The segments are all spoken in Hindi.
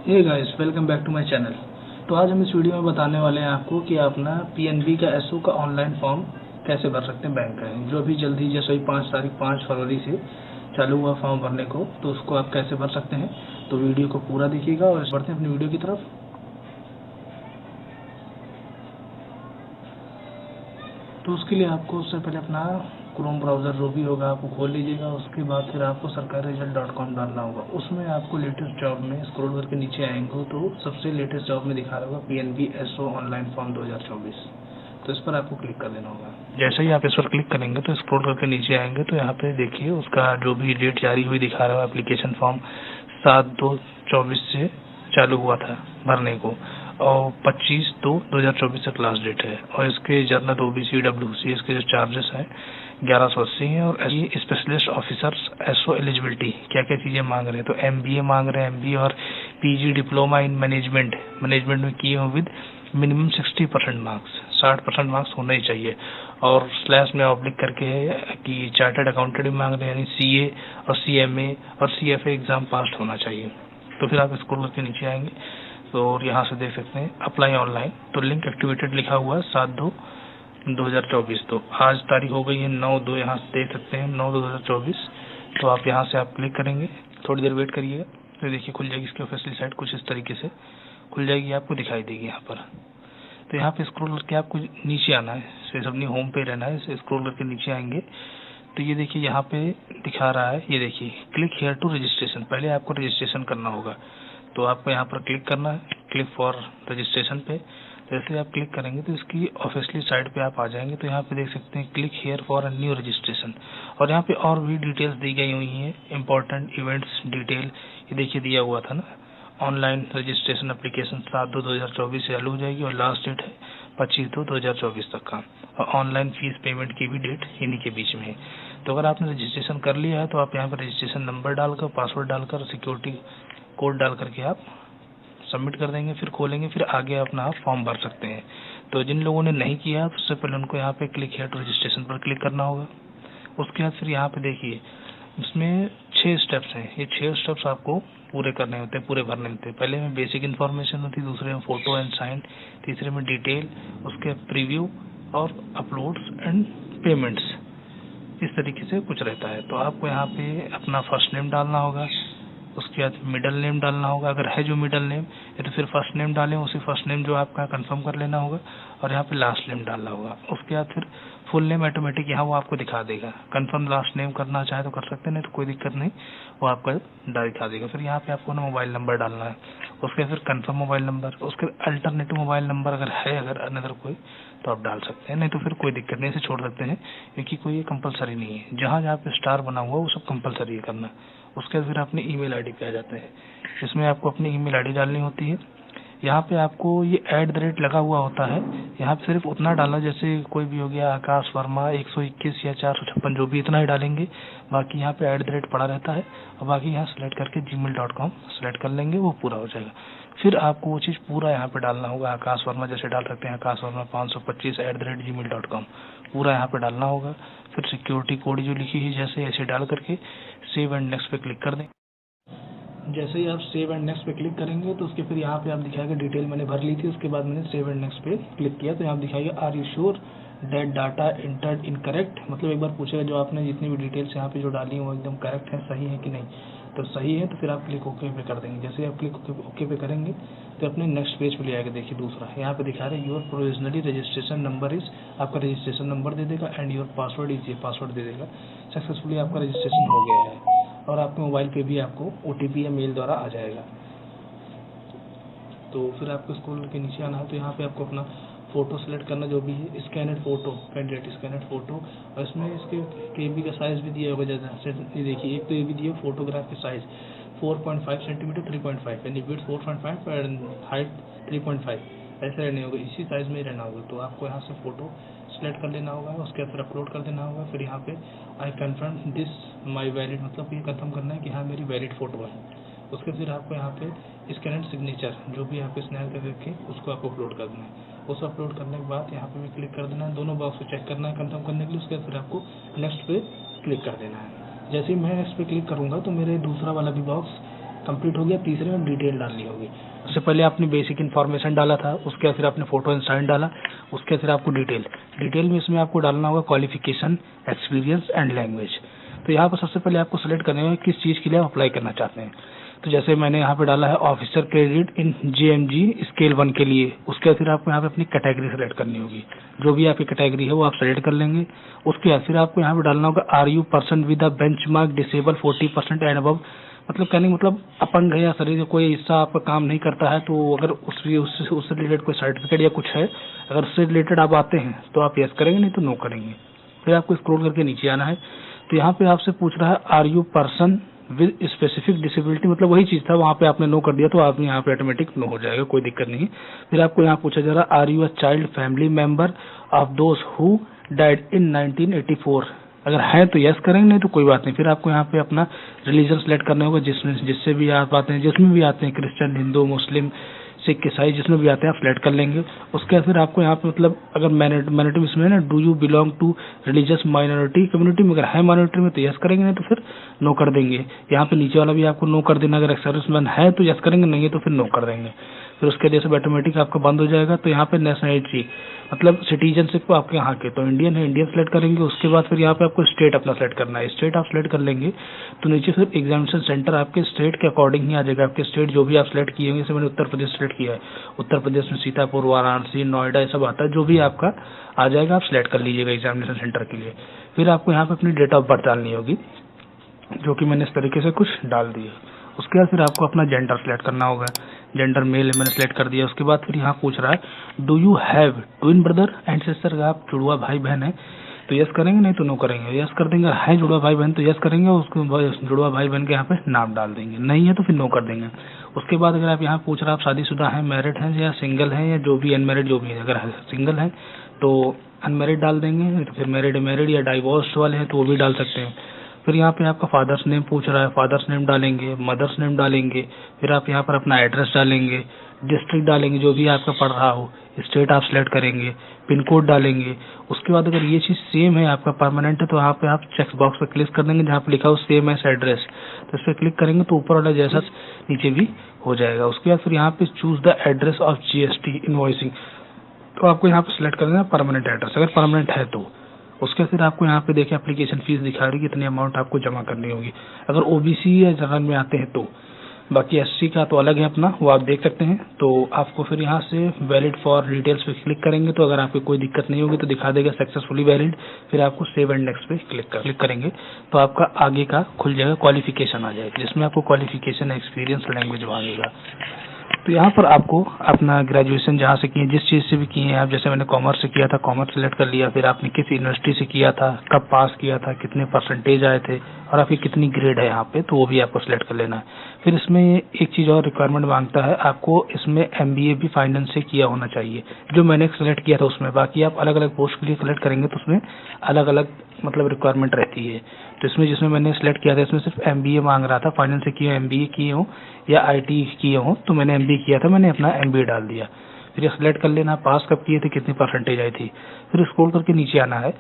Hey guys, welcome back to my channel. तो आज हम इस वीडियो में बताने वाले हैं आपको कि आप अपना पीएनबी का एसओ का ऑनलाइन फॉर्म कैसे भर सकते हैं बैंक का। जो अभी जल्दी जैसे ही 5 फरवरी से चालू हुआ फॉर्म भरने को, तो उसको आप कैसे भर सकते हैं। तो वीडियो को पूरा देखिएगा और बढ़ते हैं अपनी वीडियो की तरफ। तो उसके लिए आपको उससे पहले अपना क्रोम ब्राउज़र जो भी होगा आपको खोल लीजिएगा। उसके बाद फिर आपको sarkariresult.com डालना होगा। उसमें आपको लेटेस्ट जॉब में स्क्रॉल करके नीचे आएंगे तो सबसे लेटेस्ट जॉब में दिखा रहा होगा पीएनबी एसओ ऑनलाइन फॉर्म 2024। तो इस पर आपको क्लिक कर देना होगा। जैसे ही आप इस पर क्लिक करेंगे तो स्क्रॉल करके नीचे आएंगे तो यहाँ पे देखिए उसका जो भी डेट जारी हुई दिखा रहा है, एप्लीकेशन फॉर्म 7/2/24 से चालू हुआ था भरने को और 25/2/2024 तक लास्ट डेट है। और इसके जर्नल ओबीसी डब्ल्यूसी इसके जो चार्जेस हैं 1180 हैं। और स्पेशलिस्ट ऑफिसर्स एसओ एलिजिबिलिटी क्या क्या चीज़ें मांग रहे हैं, तो एमबीए मांग रहे हैं। एमबीए और पीजी डिप्लोमा इन मैनेजमेंट में किए हों विद मिनिमम 60% मार्क्स, 60% मार्क्स होना ही चाहिए। और स्लैश में ऑब्लिक करके है कि चार्टर्ड अकाउंटेंट भी मांग रहे हैं, यानी सीए और सीएमए और सीएफए एग्जाम पास होना चाहिए। तो फिर आप स्क्रॉल करके नीचे आएंगे तो यहाँ से देख सकते हैं अप्लाई ऑनलाइन। तो लिंक एक्टिवेटेड लिखा हुआ है 7/2/2024। तो आज तारीख हो गई है 9/2, यहाँ से देख सकते हैं 9/2/2024। तो आप यहाँ से आप क्लिक करेंगे, थोड़ी देर वेट करिएगा तो देखिए खुल जाएगी इसकी ऑफिशियल साइट। कुछ इस तरीके से खुल जाएगी, आपको दिखाई देगी यहाँ पर। तो यहाँ पे स्क्रॉल करके आपको नीचे आना है, सिर्फ अपनी होम पे रहना है। इसे स्क्रॉल करके नीचे आएंगे तो ये देखिए यहाँ पे दिखा रहा है, ये देखिए क्लिक हेयर टू रजिस्ट्रेशन। पहले आपको रजिस्ट्रेशन करना होगा तो आपको यहाँ पर क्लिक करना है, क्लिक फॉर रजिस्ट्रेशन पे। जैसे आप क्लिक करेंगे तो इसकी ऑफिशियली साइट पे आप आ जाएंगे। तो यहाँ पे देख सकते हैं click here for a new registration. और यहाँ पे और भी डिटेल्स दी गई हुई हैं, इंपॉर्टेंट इवेंट्स डिटेल ये देखिए दिया हुआ था ना। ऑनलाइन रजिस्ट्रेशन एप्लीकेशन 7/2/2024 से चालू हो जाएगी और लास्ट डेट है 25/2/2024 तक का। और ऑनलाइन फीस पेमेंट की भी डेट इन्हीं के बीच में है। तो अगर आपने रजिस्ट्रेशन कर लिया है तो आप यहाँ पर रजिस्ट्रेशन नंबर डालकर, पासवर्ड डालकर, सिक्योरिटी कोड डाल करके आप सबमिट कर देंगे। फिर खोलेंगे, फिर आगे अपना फॉर्म भर सकते हैं। तो जिन लोगों ने नहीं किया तो उससे पहले उनको यहाँ पे क्लिक हेयर टू रजिस्ट्रेशन पर क्लिक करना होगा। उसके बाद फिर यहाँ पे देखिए इसमें 6 स्टेप्स हैं। ये 6 स्टेप्स आपको पूरे करने होते हैं, पूरे भरने होते हैं। पहले में बेसिक इन्फॉर्मेशन होती है, दूसरे में फोटो एंड साइन, तीसरे में डिटेल, उसके प्रीव्यू और अपलोड्स एंड पेमेंट्स। इस तरीके से कुछ रहता है। तो आपको यहाँ पे अपना फर्स्ट नेम डालना होगा, उसके बाद मिडल नेम डालना होगा अगर है जो मिडल नेम, या तो फिर फर्स्ट नेम डालें, उसी फर्स्ट नेम जो आपका कंफर्म कर लेना होगा। और यहाँ पे लास्ट नेम डालना होगा। उसके बाद फिर फुल नेम ऑटोमेटिक यहाँ वो आपको दिखा देगा। कंफर्म लास्ट नेम करना चाहे तो कर सकते हैं, नहीं तो कोई दिक्कत नहीं, वो आपका दिखा देगा। फिर यहाँ पे आपको ना मोबाइल नंबर डालना है, उसके फिर कंफर्म मोबाइल नंबर, उसके अल्टरनेटिव मोबाइल नंबर अगर है, अगर अनदर कोई तो आप डाल सकते हैं, नहीं तो फिर कोई दिक्कत नहीं, इसे छोड़ सकते हैं क्योंकि कोई कंपलसरी नहीं है। जहाँ जहाँ पे स्टार बना हुआ वो सब कंपलसरी है करना। उसके बाद फिर अपनी ईमेल आईडी पे आ जाते हैं। इसमें आपको अपनी ईमेल आईडी डालनी होती है। यहाँ पे आपको ये @ लगा हुआ होता है, यहाँ पे सिर्फ उतना डालना, जैसे कोई भी हो गया आकाश वर्मा 121 या 456 जो भी, इतना ही डालेंगे। बाकी यहाँ पे @ पड़ा रहता है और बाकी यहाँ सेलेक्ट करके gmail.com सेलेक्ट कर लेंगे, वो पूरा हो जाएगा। फिर आपको वो चीज़ पूरा यहाँ पे डालना होगा। आकाश वर्मा जैसे डाल सकते हैं, आकाश वर्मा 525 @gmail.com पूरा यहाँ पे डालना होगा। फिर सिक्योरिटी कोड जो लिखी है जैसे ऐसे डाल करके सेव एंड नेक्स्ट पे क्लिक कर दें। जैसे ही आप सेव एंड नेक्स्ट पे क्लिक करेंगे तो उसके फिर यहाँ पे आप दिखाएगा डिटेल मैंने भर ली थी। उसके बाद मैंने सेव एंड नेक्स्ट पे क्लिक किया तो यहाँ दिखाएगा are you sure that data entered incorrect. मतलब एक बार पूछेगा जो आपने जितनी भी डिटेल्स यहाँ पे जो डाली है वो एकदम करेक्ट है, सही है कि नहीं। तो सही है तो फिर आप क्लिक ओके पे कर देंगे। जैसे ही आप क्लिक ओके पे करेंगे तो अपने नेक्स्ट पेज पे ले आएगा। देखिए दूसरा यहाँ पे दिखा रहे हैं your provisionally registration number is, आपका रजिस्ट्रेशन नंबर दे देगा एंड योर पासवर्ड इज, ये पासवर्ड दे देगा। सक्सेसफुली आपका रजिस्ट्रेशन हो गया है और आपके मोबाइल पे भी आपको OTP या मेल द्वारा आ जाएगा। तो फिर आपको स्क्रॉल के नीचे आना है तो यहाँ पे आपको अपना फोटो सेलेक्ट करना जो भी है, स्कैनड फोटो, कैंडिडेट स्कैनड फोटो। और इसमें इसके KB का साइज भी दिया होगा। जैसे ये देखिए एक तो ये भी दिया फोटोग्राफ की साइज 4.5 सेंटीमीटर 3.5, यानी विड्थ 4.5 एंड हाइट 3.5 ऐसे रहने होगा, इसी साइज में ही रहना होगा। तो आपको यहाँ से फोटो सेलेक्ट कर लेना होगा, उसके बाद फिर अपलोड कर देना होगा। फिर यहाँ पे I confirm this my valid, मतलब ये कंफर्म करना है कि हाँ मेरी वैलिड फोटो है। उसके फिर आपको यहाँ पे स्कैनड सिग्नेचर जो भी यहाँ पे स्कैन कर रखें उसको आपको अपलोड कर देना है। उस अपलोड करने के बाद यहाँ पे भी क्लिक कर देना है, दोनों बॉक्स को चेक करना है कंफर्म करने के लिए। उसके बाद फिर आपको नेक्स्ट पे क्लिक कर देना है। जैसे ही मैं नेक्स्ट पे क्लिक करूँगा तो मेरे दूसरा वाला भी बॉक्स कंप्लीट हो गया। तीसरे में डिटेल डालनी होगी। उससे पहले आपने बेसिक इन्फॉर्मेशन डाला था, उसके बाद फिर आपने फोटो एंड साइन डाला, उसके बाद फिर आपको डिटेल में इसमें आपको डालना होगा क्वालिफिकेशन, एक्सपीरियंस एंड लैंग्वेज। तो यहाँ पर सबसे पहले आपको सेलेक्ट करना है किस चीज़ के लिए आप अप्लाई करना चाहते हैं। तो जैसे मैंने यहाँ पे डाला है officer credit in JMG scale 1 के लिए। उसके बाद फिर आपको यहाँ पे अपनी कैटेगरी सेलेक्ट करनी होगी, जो भी आपकी कैटेगरी है वो आप सेलेक्ट कर लेंगे। उसके बाद फिर आपको यहाँ पे डालना होगा are you person with the benchmark disable 40% and above. मतलब कहने मतलब अपंग है या शरीर का कोई हिस्सा आपका काम नहीं करता है, तो अगर उससे रिलेटेड कोई सर्टिफिकेट या कुछ है, अगर उससे रिलेटेड आप आते हैं तो आप यस करेंगे, नहीं तो नो करेंगे। फिर आपको स्क्रॉल करके नीचे आना है। तो यहाँ पे आपसे पूछ रहा है are you person with specific disability, मतलब वही चीज था, वहाँ पे आपने नो कर दिया तो आपने यहाँ पे ऑटोमेटिक नो हो जाएगा, कोई दिक्कत नहीं। फिर आपको यहाँ पूछा जा रहा है are you a child family member of those who died in 1984। अगर है तो यस करेंगे, नहीं तो कोई बात नहीं। फिर आपको यहाँ पे अपना रिलीजन सेलेक्ट करना होगा, जिससे भी आप आते हैं, जिसमें भी आते हैं, क्रिश्चियन, हिंदू, मुस्लिम, सिख, ईसाई, जिसमें भी आते हैं आप सेलेक्ट कर लेंगे। उसके बाद फिर आपको यहाँ पे मतलब अगर माइनॉरिटी में इसमें ना do you belong to religious minority community में, अगर है माइनॉरिटी में तो यस करेंगे, नहीं तो फिर नो कर देंगे। यहाँ पे नीचे वाला भी आपको नो कर देना, अगर सर्विसमैन है तो यस करेंगे, नहीं है तो फिर नो कर देंगे। फिर उसके जैसे ऑटोमेटिक आपका बंद हो जाएगा। तो यहाँ पे नेशनलिटी मतलब सिटीजनशिप आपके यहाँ के, तो इंडियन है, इंडियन सेलेक्ट करेंगे। उसके बाद फिर यहाँ पे आपको स्टेट अपना सेलेक्ट करना है, स्टेट आप सेलेक्ट कर लेंगे तो नीचे फिर एग्जामिनेशन सेंटर आपके स्टेट के अकॉर्डिंग ही आ जाएगा। आपके स्टेट जो भी आप सेलेक्ट किए होंगे, जैसे मैंने उत्तर प्रदेश सेलेक्ट किया है, उत्तर प्रदेश में सीतापुर, वाराणसी, नोएडा, ये सब आता है, जो भी आपका आ जाएगा आप सेलेक्ट कर लीजिएगा एग्जामिनेशन सेंटर के लिए। फिर आपको यहाँ पे अपनी डेट ऑफ बर्थ डालनी होगी, जो कि मैंने इस तरीके से कुछ डाल दिए। उसके बाद फिर आपको अपना जेंडर सेलेक्ट करना होगा, जेंडर मेल है, मैंने सेलेक्ट कर दिया। उसके बाद फिर यहाँ पूछ रहा है do you have twin brother and sister, आप जुड़वा भाई बहन है तो यस करेंगे, नहीं तो नो करेंगे। यस कर देंगे, है जुड़वा भाई बहन तो यस करेंगे, उसके जुड़वा भाई बहन के यहाँ पे नाम डाल देंगे, नहीं है तो फिर नो कर देंगे। उसके बाद अगर आप यहाँ पूछ रहा है आप शादीशुदा हैं, मैरिड हैं या सिंगल हैं, या जो भी अनमैरिड जो भी है, अगर सिंगल है तो अनमैरिड डाल देंगे, तो फिर मैरिड या डाइवोर्स वाले हैं तो वो भी डाल सकते हैं। फिर यहाँ पे आपका फादर्स नेम पूछ रहा है, फादर्स नेम डालेंगे, मदर्स नेम डालेंगे। फिर आप यहाँ पर अपना एड्रेस डालेंगे, डिस्ट्रिक्ट डालेंगे जो भी आपका पड़ रहा हो, स्टेट आप सिलेक्ट करेंगे, पिन कोड डालेंगे। उसके बाद अगर ये चीज़ सेम है आपका परमानेंट है तो यहाँ पे आप चेक बॉक्स पर क्लिक कर देंगे जहाँ पे लिखा हो सेम एस एड्रेस, तो इस पर क्लिक करेंगे तो ऊपर वाला जैसा नीचे भी हो जाएगा। उसके बाद फिर यहाँ पे choose the address of GST invoicing, तो आपको यहाँ पे सिलेक्ट कर देना परमानेंट एड्रेस, अगर परमानेंट है तो। उसके फिर आपको यहाँ पे देखिए एप्लीकेशन फीस दिखा रही है कितनी अमाउंट आपको जमा करनी होगी, अगर OBC या जनरल में आते हैं तो। बाकी SC का तो अलग है अपना, वो आप देख सकते हैं। तो आपको फिर यहाँ से वैलिड फॉर डिटेल्स पे क्लिक करेंगे तो अगर आपको कोई दिक्कत नहीं होगी तो दिखा देगा सक्सेसफुली वैलिड। फिर आपको सेव एंड नेक्स्ट पे क्लिक करेंगे तो आपका आगे का खुल जाएगा, क्वालिफिकेशन आ जाएगा जिसमें आपको क्वालिफिकेशन, एक्सपीरियंस, लैंग्वेज मांगेगा। तो यहाँ पर आपको अपना ग्रेजुएशन जहाँ से किए, जिस चीज़ से भी किए हैं आप, जैसे मैंने कॉमर्स से किया था, कॉमर्स सेलेक्ट कर लिया। फिर आपने किस यूनिवर्सिटी से किया था, कब पास किया था, कितने परसेंटेज आए थे और आपकी कितनी ग्रेड है यहाँ पे, तो वो भी आपको सेलेक्ट कर लेना है। फिर इसमें एक चीज़ और रिक्वायरमेंट मांगता है, आपको इसमें MBA भी फाइनेंस से किया होना चाहिए, जो मैंने सेलेक्ट किया था उसमें। बाकी आप अलग अलग पोस्ट के लिए सेलेक्ट करेंगे तो उसमें अलग अलग मतलब रिक्वायरमेंट रहती है। तो इसमें जिसमें मैंने सेलेक्ट किया था इसमें सिर्फ MBA मांग रहा था, फाइनेंस से किया, MBA किए हो या IT किए हो, तो मैंने MBA किया था, मैंने अपना MBA डाल दिया। फिर सेलेक्ट कर लेना पास कब किए थे, कितनी परसेंटेज आई थी। फिर स्क्रॉल करके नीचे आना है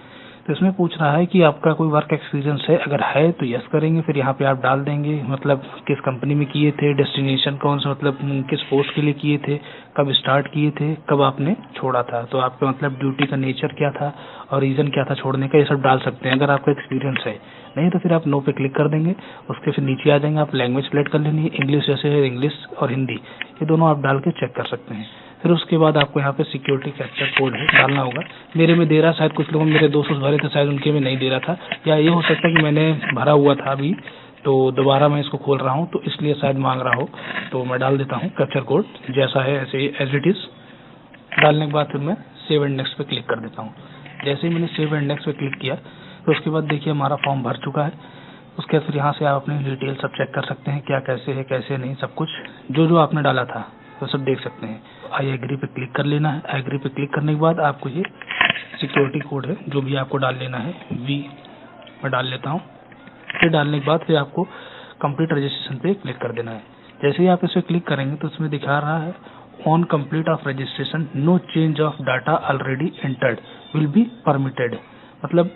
तो इसमें पूछ रहा है कि आपका कोई वर्क एक्सपीरियंस है, अगर है तो यस करेंगे। फिर यहाँ पे आप डाल देंगे मतलब किस कंपनी में किए थे, डेस्टिनेशन कौन सा, मतलब किस पोस्ट के लिए किए थे, कब स्टार्ट किए थे, कब आपने छोड़ा था, तो आपका मतलब ड्यूटी का नेचर क्या था और रीज़न क्या था छोड़ने का, ये सब डाल सकते हैं अगर आपका एक्सपीरियंस है। नहीं तो फिर आप नो पे क्लिक कर देंगे। उसके फिर नीचे आ जाएंगे, आप लैंग्वेज सेलेक्ट कर लेनी है, इंग्लिश जैसे है इंग्लिश और हिंदी, ये दोनों आप डाल के चेक कर सकते हैं। फिर उसके बाद आपको यहाँ पे सिक्योरिटी कैप्चर कोड है डालना होगा। मेरे में दे रहा, शायद कुछ लोगों मेरे दोस्तों भरे थे, शायद उनके में नहीं दे रहा था, या ये हो सकता है कि मैंने भरा हुआ था अभी तो दोबारा मैं इसको खोल रहा हूँ तो इसलिए शायद मांग रहा हो। तो मैं डाल देता हूँ कैप्चर कोड जैसा है ऐसे एज इट इज़। डालने के बाद फिर मैं सेव एंड नेक्स्ट पे क्लिक कर देता हूँ। जैसे ही मैंने सेव एंड नेक्स्ट पे क्लिक किया तो उसके बाद देखिए हमारा फॉर्म भर चुका है। उसके बाद फिर यहाँ से आप अपनी डिटेल सब चेक कर सकते हैं, क्या कैसे है कैसे नहीं, सब कुछ जो आपने डाला था तो सब देख सकते हैं। आई एग्री पे क्लिक कर लेना है। एग्री पे क्लिक करने के बाद आपको ये सिक्योरिटी कोड है जो भी आपको डाल लेना है, V मैं डाल लेता हूँ। फिर डालने के बाद फिर आपको कंप्लीट रजिस्ट्रेशन पे क्लिक कर देना है। जैसे ही आप इस पर क्लिक करेंगे तो इसमें दिखा रहा है on complete of registration no change of data already entered will be permitted, मतलब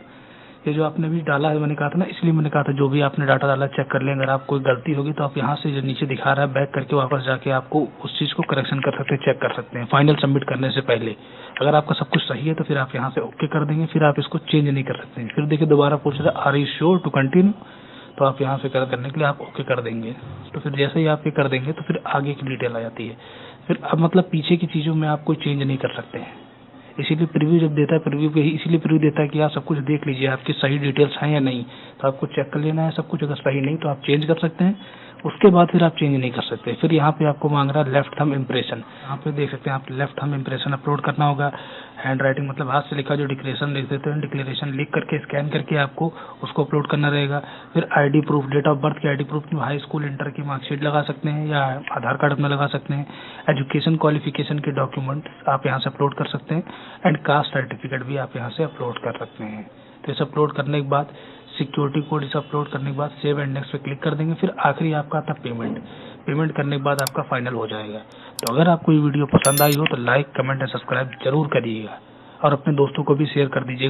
ये जो आपने भी डाला है, मैंने कहा था ना, इसलिए मैंने कहा था जो भी आपने डाटा डाला चेक कर लें। अगर आप कोई गलती होगी तो आप यहाँ से जो नीचे दिखा रहा है बैक करके वापस जाके आपको उस चीज़ को करेक्शन कर सकते हैं, चेक कर सकते हैं फाइनल सबमिट करने से पहले। अगर आपका सब कुछ सही है तो फिर आप यहाँ से ओके कर देंगे, फिर आप इसको चेंज नहीं कर सकते हैं। फिर देखिए दोबारा पूछ रहा है are you sure to continue, तो आप यहाँ से करने के लिए आप ओके कर देंगे। तो फिर जैसे ही आप ये कर देंगे तो फिर आगे की डिटेल आ जाती है। फिर अब मतलब पीछे की चीज़ों में आप कोई चेंज नहीं कर सकते हैं। इसीलिए प्रीव्यू जब देता है, प्रीव्यू पे ही इसीलिए प्रीव्यू देता है कि आप सब कुछ देख लीजिए आपकी सही डिटेल्स हैं या नहीं, तो आपको चेक कर लेना है सब कुछ। अगर सही नहीं तो आप चेंज कर सकते हैं, उसके बाद फिर आप चेंज नहीं कर सकते। फिर यहाँ पे आपको मांग रहा है लेफ्ट थंब इम्प्रेशन। यहाँ पे देख सकते हैं आप लेफ्ट थंब इम्प्रेशन अपलोड करना होगा। हैंड राइटिंग मतलब हाथ से लिखा जो डिक्लेरेशन लिख देते हैं, डिक्लेरेशन लिख करके स्कैन करके आपको उसको अपलोड करना रहेगा। फिर ID proof, date of birth की ID proof, high school inter की मार्कशीट लगा सकते हैं या आधार कार्ड अपना लगा सकते हैं। एजुकेशन क्वालिफिकेशन के डॉक्यूमेंट आप यहाँ से अपलोड कर सकते हैं एंड कास्ट सर्टिफिकेट भी आप यहाँ से अपलोड कर सकते हैं। तो इसे अपलोड करने के बाद सिक्योरिटी कोड इसे अपलोड करने के बाद सेव एंड नेक्स्ट पे क्लिक कर देंगे। फिर आखिरी आपका आता पेमेंट। पेमेंट करने के बाद आपका फाइनल हो जाएगा। तो अगर आपको ये वीडियो पसंद आई हो तो लाइक, कमेंट एंड सब्सक्राइब जरूर करिएगा और अपने दोस्तों को भी शेयर कर दीजिएगा।